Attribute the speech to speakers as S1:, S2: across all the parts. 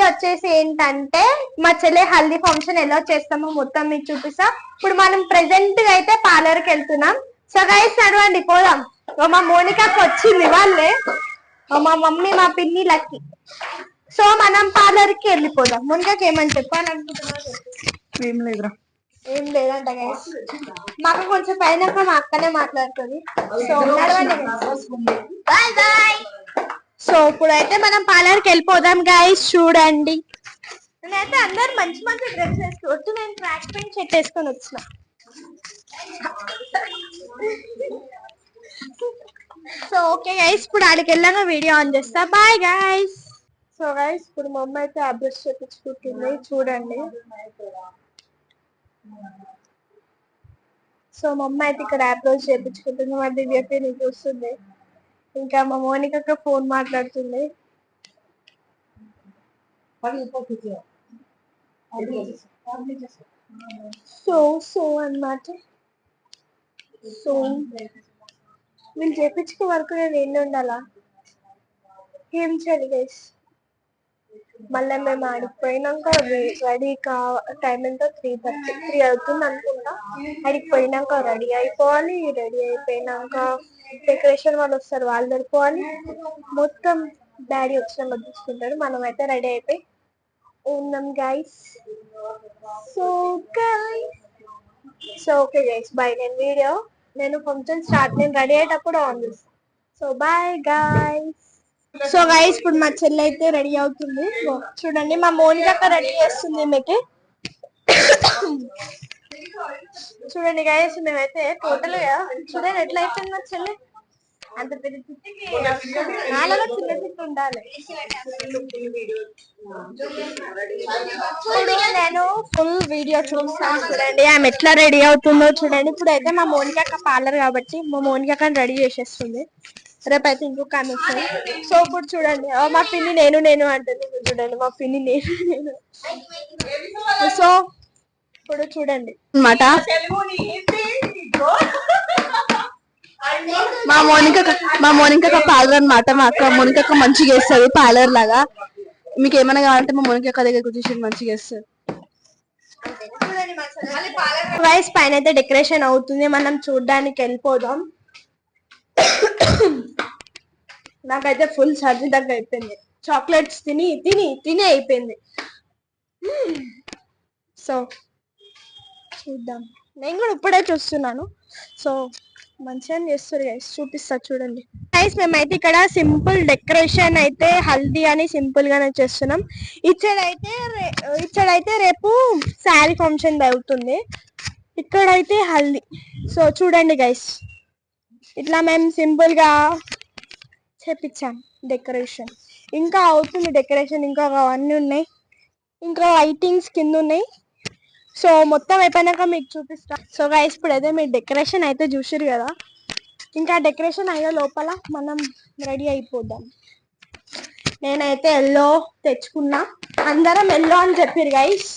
S1: వచ్చేసి ఏంటంటే మా చెల్లె హల్దీ ఫంక్షన్ ఎలా చేస్తామో మొత్తం మీకు చూపిస్తా. ఇప్పుడు మనం ప్రెసెంట్ గా అయితే పార్లర్ కి వెళ్తున్నాం. సో గైస్ నడవండి పోదాం. మా మోనికాకి వచ్చింది వాళ్ళే, మా మమ్మీ మా పిన్ని లక్కీ. సో మనం పార్లర్ కి వెళ్ళిపోదాం. మోనికాకి ఏమని చెప్పాలనుకుంటున్నావు?
S2: ఏం లేదురా,
S1: ఏం లేదంట గైస్. మాకు కొంచెం పైన మా అక్కనే మాట్లాడుతుంది. సో నడవండి బాయ్ బాయ్. సో ఇప్పుడైతే మనం పార్లర్ కి వెళ్ళిపోదాం గైస్. చూడండి నేనైతే అందరు మంచి మంచి డ్రెస్ వేసుకోవచ్చు. నేను ట్రాక్ ప్యాంట్ షర్ట్ వేసుకొని వచ్చిన. సో ఓకే గైస్, ఇప్పుడు ఆడికి వెళ్ళాక వీడియో ఆన్ చేస్తా. Bye guys. సో గైస్ ఇప్పుడు మా అమ్మ అయితే అబ్రష్ చేపించుకుంటుంది. చూడండి. సో మా అమ్మ అయితే ఇక్కడ అబ్రష్ చేపించుకుంటుంది. మా దివ్యకి నీకు చూస్తుంది. ఇంకా మా మోనిక ఫోన్ మాట్లాడుతుంది. సో అన్నమాట. సో వీళ్ళు చేపించుకో వరకు నేను ఎన్ని ఉండాలా? ఏం చేయాలి గైస్? మళ్ళీ మేము ఆడిపోయినాక రెడీ టైం ఎంత 3:30 అవుతుంది అనుకుంటా. ఆడిపోయినాక రెడీ అయిపోవాలి. రెడీ అయిపోయినాక డెకరేషన్ వాళ్ళు వస్తారు, వాళ్ళు సరిపోవాలి. మొత్తం డాడీ వచ్చిన తీసుకుంటాడు. మనం అయితే రెడీ అయిపోయి ఉన్నాం guys. So okay guys bye. నేను ఫంక్షన్ స్టార్ట్ నేను రెడీ అయ్యేటప్పుడు ఆన్ చేస్తాను. So bye guys. So guys ఇప్పుడు మా చెల్లి అయితే రెడీ అవుతుంది. చూడండి మా మోనిక రెడీ చేస్తుంది మీకు. చూడండి గైస్ మేమైతే టోటల్ గా చూడండి ఎట్లా అయిపోయింది మా చెల్లి. అంత పెద్ద నాలుగు చిన్న చిన్న ఉండాలి. నేను ఫుల్ వీడియో చూస్తాను. చూడండి ఆమె ఎట్లా రెడీ అవుతుందో చూడండి. ఇప్పుడు అయితే మా మోనిక పార్లర్ కాబట్టి మా మోనిక రెడీ చేసేస్తుంది. రేపైతే ఇంకొక ఆమె వస్తుంది. సో ఇప్పుడు చూడండి మా పిన్ని నేను అంటుంది. చూడండి మా పిన్ని నేను. సో ఇప్పుడు చూడండి అన్నమాట.
S2: మా మోనిక పార్లర్ అనమాట. మా అక్క మోనిక మంచిగా వేస్తుంది పార్లర్ లాగా. మీకు ఏమైనా కావాలంటే మా మోనిక దగ్గర కూర్చొని మంచిగా వేస్తుంది.
S1: వైస్ పైన అయితే డెకరేషన్ అవుతుంది. మనం చూడడానికి వెళ్ళిపోదాం. నాకైతే ఫుల్ సర్ది దగ్గర అయిపోయింది. చాక్లెట్స్ తిని తిని తిని అయిపోయింది. సో చూద్దాం. నేను కూడా ఇప్పుడే చూస్తున్నాను. సో మంచిగా చేస్తారు గైస్. చూపిస్తా చూడండి గైస్. మేమైతే ఇక్కడ సింపుల్ డెకరేషన్ అయితే హల్దీ అని సింపుల్ గానే చేస్తున్నాం. ఇచ్చడైతే రేపు శారీ ఫంక్షన్ అవుతుంది. ఇక్కడైతే హల్దీ. సో చూడండి గైస్ ఇట్లా మేము సింపుల్ గా చేపించాం డెకరేషన్. ఇంకా అవుతుంది డెకరేషన్. ఇంకా అవన్నీ ఉన్నాయి. ఇంకా లైటింగ్స్ కింద ఉన్నాయి. సో మొత్తం అయిపోయినాక మీకు చూపిస్తా. సో గైస్ ఇప్పుడైతే మీరు డెకరేషన్ అయితే చూసారు కదా. ఇంకా డెకరేషన్ అయ్యే లోపల మనం రెడీ అయిపోదాం. నేనైతే ఎల్లో తెచ్చుకున్నా. అందరం ఎల్లో అని చెప్పారు గైస్.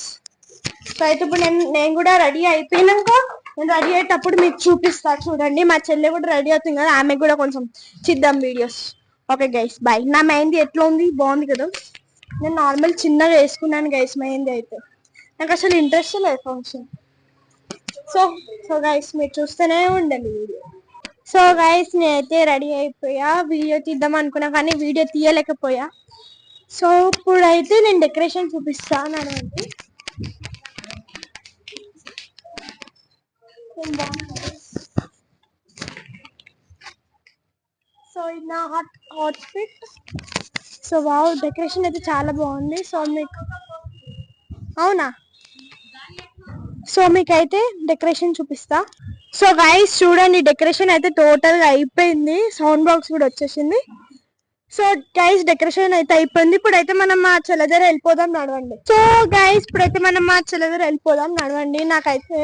S1: సో అయితే ఇప్పుడు నేను కూడా రెడీ అయిపోయినాక నేను రెడీ అయ్యేటప్పుడు మీకు చూపిస్తా. చూడండి మా చెల్లె కూడా రెడీ అవుతుంది కదా. ఆమె కూడా కొంచెం చిద్దాం వీడియోస్. Okay guys bye. నా మెహందీ ఎట్లా ఉంది? బాగుంది కదా. నేను నార్మల్ చిన్నగా వేసుకున్నాను గైస్ మెహందీ అయితే. నాకు అసలు ఇంట్రెస్ట్ లేదు ఫంక్షన్. సో గైస్ మీరు చూస్తూనే ఉండండి వీడియో. సో గైస్ నేనైతే రెడీ అయిపోయా. వీడియో తీద్దాం అనుకున్నా కానీ వీడియో తీయలేకపోయా. సో ఇప్పుడైతే నేను డెకరేషన్ చూపిస్తాను అనండి. సో ఇది నా అవుట్ఫిట్. సో వావ్ డెకరేషన్ అయితే చాలా బాగుంది. సో మీకు అవునా? సో మీకైతే డెకరేషన్ చూపిస్తా. సో గైస్ చూడండి డెకరేషన్ అయితే టోటల్ గా అయిపోయింది. సౌండ్ బాక్స్ కూడా వచ్చేసింది. సో గైస్ డెకరేషన్ అయితే అయిపోయింది. ఇప్పుడైతే మనం మా చెల్ల దగ్గర వెళ్ళిపోదాం నడవండి. సో గైస్ ఇప్పుడైతే మనం మా చెల్ల దగ్గర వెళ్ళిపోదాం నడవండి. నాకైతే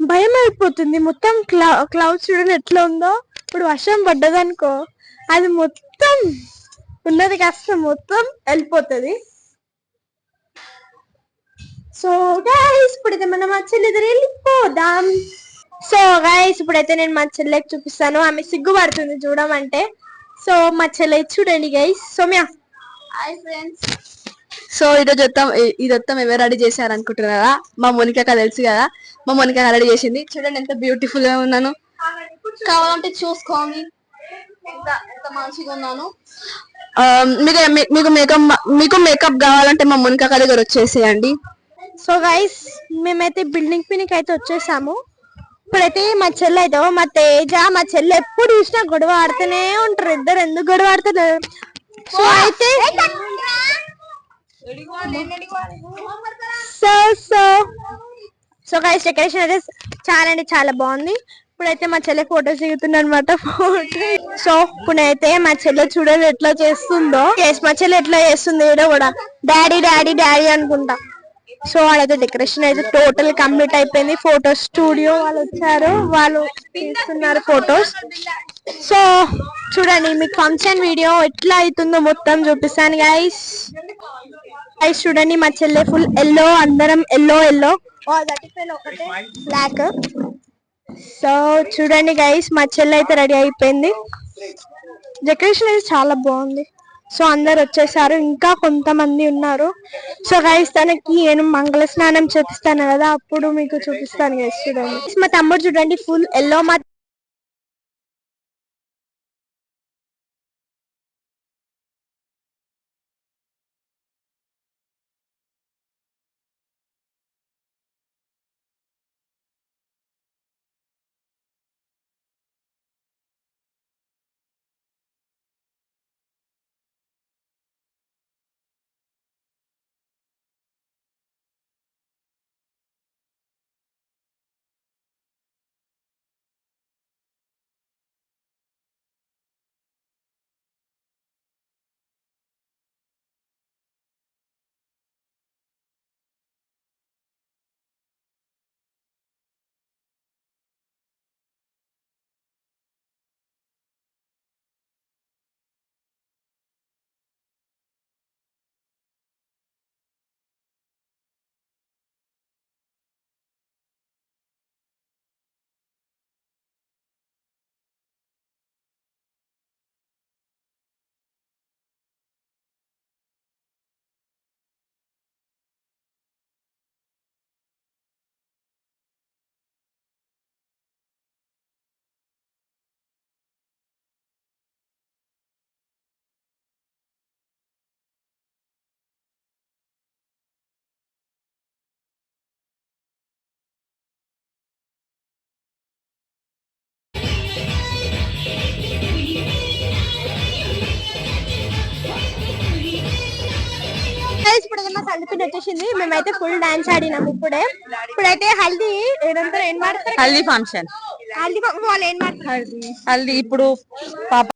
S1: భయం అయిపోతుంది. మొత్తం క్లౌడ్స్ చూడండి ఎట్లా ఉందో. ఇప్పుడు వర్షం పడ్డదనుకో అది మొత్తం ఉన్నది కాస్త మొత్తం వెళ్ళిపోతుంది. సో గైస్ ఇప్పుడైతే మనం మా చెల్లి దగ్గర వెళ్ళిపోదాం. సో గైస్ ఇప్పుడైతే నేను మా చెల్లెకి చూపిస్తాను. ఆమె సిగ్గుపడుతుంది చూడమంటే. సో మా చెల్లె చూడండి guys. Soumya
S2: hi friends. So ఇదొత్తం ఎవరు రెడీ చేశారు అనుకుంటున్నారా? మా మోనిక తెలుసు కదా, మా మోనిక రెడీ చేసింది. చూడండి ఎంత బ్యూటిఫుల్ గా ఉన్నాను, కావాలంటే చూసుకోండి ఎంత మంచిగా ఉన్నాను. మీకు మేకప్ కావాలంటే మా మోనిక దగ్గర వచ్చేసేయండి.
S1: సో గైస్ మేమైతే బిల్డింగ్ పినికి అయితే వచ్చేసాము. ఇప్పుడైతే మా చెల్లి అయితే మా తేజ మా చెల్లి ఎప్పుడు చూసినా గొడవ ఆడుతూనే ఉంటారు. ఇద్దరు ఎందుకు గొడవ ఆడుతున్నారు? సో అయితే so so so guys decoration అయితే చాలా అంటే చాలా బాగుంది. ఇప్పుడైతే మా చెల్లె ఫోటోస్ దిగుతుంది అనమాట. సో ఇప్పుడైతే మా చెల్లె చూడండి ఎట్లా చేస్తుందో. మా చెల్లె ఎట్లా చేస్తుంది కూడా డాడీ డాడీ డాడీ అనుకుంటా. సో వాళ్ళైతే డెకరేషన్ అయితే టోటల్ కంప్లీట్ అయిపోయింది. ఫోటో స్టూడియో వాళ్ళు వచ్చారు, వాళ్ళు తీస్తున్నారు ఫొటోస్. సో చూడండి మీకు ఫంక్షన్ వీడియో ఎట్లా అవుతుందో మొత్తం చూపిస్తాను గైస్. గైస్ చూడండి మా చెల్లె ఫుల్ ఎల్లో, అందరం ఎల్లో ఎల్లో, ఒకటే బ్లాక్. సో చూడండి గైస్ మా చెల్లె అయితే రెడీ అయిపోయింది. డెకరేషన్ అయితే చాలా బాగుంది. సో అందరు వచ్చేసారు, ఇంకా కొంతమంది ఉన్నారు. సో గైస్ తనకి నేను మంగళ స్నానం చేపిస్తాను కదా, అప్పుడు మీకు చూపిస్తాను గైస్. చూడండి మా తమ్ముడు చూడండి ఫుల్ ఎల్లో. మా ఇప్పుడైతే మా సందీపిని వచ్చేసింది. మేమైతే ఫుల్ డాన్స్ ఆడినాము. ఇప్పుడైతే హల్దీ ఏదంతా ఏం మాడతారు,
S2: హల్దీ ఫంక్షన్.
S1: హల్దీ వాళ్ళు ఏం మాడతారు?
S2: హల్దీ ఇప్పుడు పాప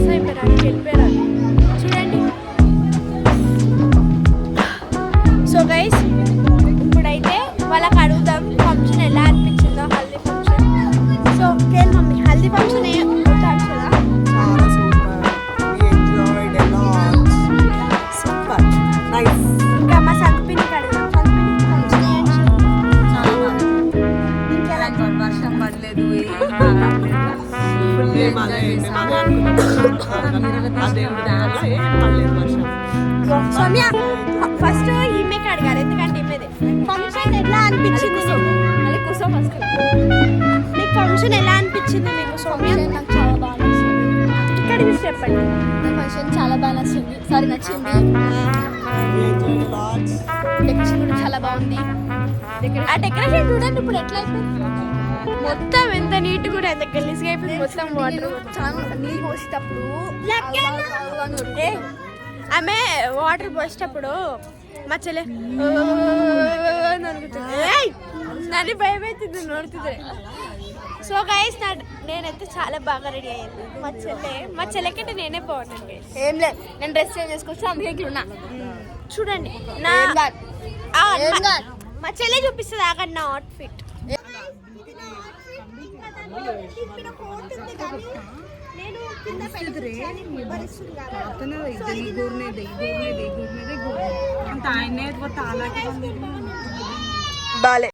S1: మిస్ అయిపోయారు, వెళ్ళిపోయారు. చూడండి. సో గైస్ ఇప్పుడైతే వాళ్ళకి అడుగుదాం ఫంక్షన్ ఎలా అనిపించిందో, హల్దీ ఫంక్షన్. సో కేల్ మమ్మీ, హల్దీ ఫంక్షన్ కదా?
S3: చాలా super. We enjoyed a lot. Super. Nice.
S1: ఇంకా మా సంపినికి అడుగుదాం. సంపినికి ఫంక్షన్ ఏంటి?
S3: చాలా బాగుంది.
S1: ఇంకెలా
S2: వర్షం పడలేదు
S3: మేము అదే అనుకున్నాం. ఆ దేవుడి దయ వల్ల ఏం పడలేదు వర్షం.
S1: సౌమ్య ఫస్ట్ ఈమెకి అడగాలి, ఎందుకంటే ఈమెదే ఫంక్షన్ ఎలా అనిపించింది నీకు? ఫంక్షన్ ఎలా అనిపించింది మీకు సౌమ్య?
S2: నాకు చాలా బాగా నచ్చింది.
S1: ఇక్కడ చూసి చెప్పండి.
S2: నా ఫంక్షన్ చాలా బాగా నచ్చింది. సారీ నచ్చింది.
S3: We enjoyed a lot.
S2: Decoration కూడా చాలా బాగుంది.
S1: ఆ డెకరేషన్ చూడండి ఇప్పుడు ఎట్లా అయిపోయింది, మొత్తం ఎంత నీట్ కూడా ఎంత గలీజ్గా అయిపోయింది. మొత్తం వాటర్
S2: చాలా నీళ్ళు పోసేటప్పుడు
S1: ఏ ఆమె వాటర్ పోసేటప్పుడు మా చెల్లె నన్ను భయం అవుతుంది నోడుతుంది. సో గైస్ నేనైతే చాలా బాగా రెడీ అయ్యింది. మా చెల్లెకంటే నేనే బాగున్నాను గైస్.
S2: ఏం లేదు, నేను డ్రెస్ చేంజ్ చేసుకొచ్చి అందుకే ఇట్లా ఉన్నా.
S1: చూడండి నా
S2: ఏం కాదు.
S1: ఆ,
S2: ఏం
S1: మా-
S2: కాదు.
S1: మా చెల్లె చూపిస్తుంది ఆగండి నా అవుట్ఫిట్.
S3: ಅಂತ ಆಯ್ನೆ ತಾಲಾಗಿ
S1: బాలే